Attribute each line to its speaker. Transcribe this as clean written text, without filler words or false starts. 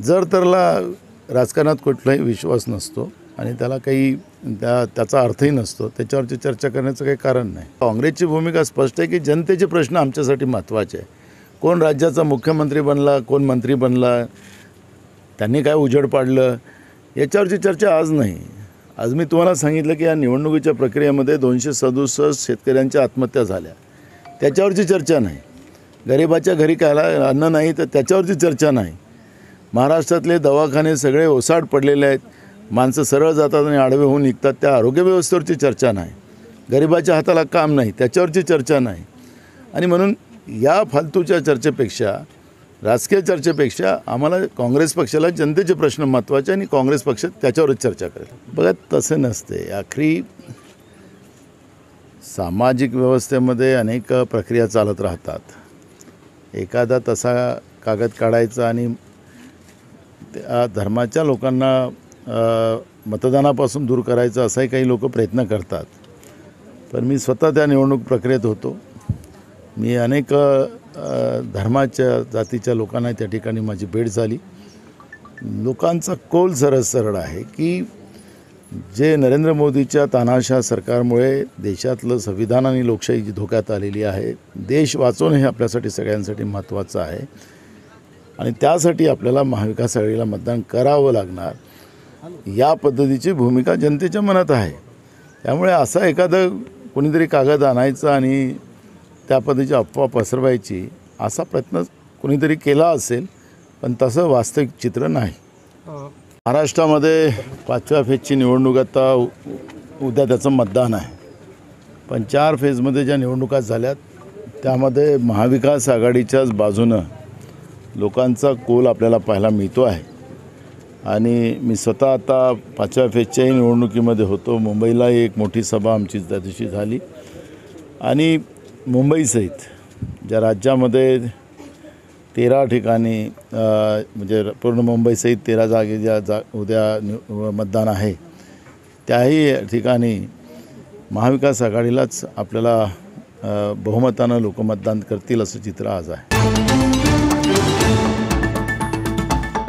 Speaker 1: जर तरला राजकारणात कुठलाही विश्वास नसतो आणि त्याला काही त्याचा अर्थही नसतो, त्याच्यावरची चर्चा करण्याचं काही कारण नाही. काँग्रेसची भूमिका स्पष्ट आहे की जनतेचे प्रश्न आमच्यासाठी महत्त्वाचे आहे. कोण राज्याचा मुख्यमंत्री बनला, कोण मंत्री बनला, त्यांनी काय उजेड पाडलं, याच्यावरची चर्चा आज नाही. आज मी तुम्हाला सांगितलं की या निवडणुकीच्या प्रक्रियेमध्ये 267 शेतकऱ्यांच्या आत्महत्या झाल्या, त्याच्यावरची चर्चा नाही. गरिबाच्या घरी खायला अन्न नाही तर त्याच्यावरची चर्चा नाही. महाराष्ट्रातले दवाखाने सगळे ओसाड पडलेले आहेत, माणसं सरळ जातात आणि आडवे होऊन निघतात, त्या आरोग्य व्यवस्थेवरची चर्चा नाही. गरिबाच्या हाताला काम नाही, त्याच्यावरची चर्चा नाही. आणि म्हणून या फालतूच्या चर्चेपेक्षा, राजकीय चर्चेपेक्षा आम्हाला काँग्रेस पक्षाला जनतेचे प्रश्न महत्त्वाचे आणि काँग्रेस पक्ष त्याच्यावरच चर्चा करेल. बघा, तसं नसते. आखरी सामाजिक व्यवस्थेमध्ये अनेक प्रक्रिया चालत राहतात. एखादा तसा कागद काढायचा आणि त्या धर्माच्या लोकांना मतदानापासून दूर करायचं असाही काही लोक प्रयत्न करतात. पण मी स्वतः त्या निवडणूक प्रक्रियेत होतो. मी अनेक धर्माच्या जातीच्या लोकांना त्या ठिकाणी माझी भेट झाली. लोकांचा कौल सरळ आहे की जे नरेंद्र मोदीच्या तानाशा सरकारमुळे देशातलं संविधान आणि लोकशाही जी धोक्यात आलेली आहे, देश वाचवणं हे आपल्यासाठी सगळ्यांसाठी महत्त्वाचं आहे आणि त्यासाठी आपल्याला महाविकास आघाडीला मतदान करावं लागणार, या पद्धतीची भूमिका जनतेच्या मनात आहे. त्यामुळे असा एखादं कोणीतरी कागद आणायचा आणि त्या पद्धतीची अफवा पसरवायची असा प्रयत्न कोणीतरी केला असेल, पण तसं वास्तविक चित्र नाही. महाराष्ट्रामध्ये 5व्या फेजची निवडणूक आता उद्या त्याचं मतदान आहे. पण 4 फेजमध्ये ज्या निवडणुका झाल्यात त्यामध्ये महाविकास आघाडीच्याच बाजूनं लोकांचा कौल आपल्याला पाहायला मिळतो आहे. आणि मी स्वतः आता 5व्या फेजच्याही निवडणुकीमध्ये होतो. मुंबईला एक मोठी सभा आमची त्या दिवशी झाली आणि मुंबईसहित ज्या राज्यामध्ये 13 ठिकाणी म्हणजे पूर्ण मुंबईसहित 13 जागे ज्या उद्या मतदान आहे, त्याही ठिकाणी महाविकास आघाडीलाच आपल्याला बहुमतानं लोक मतदान करतील असं चित्र आज आहे.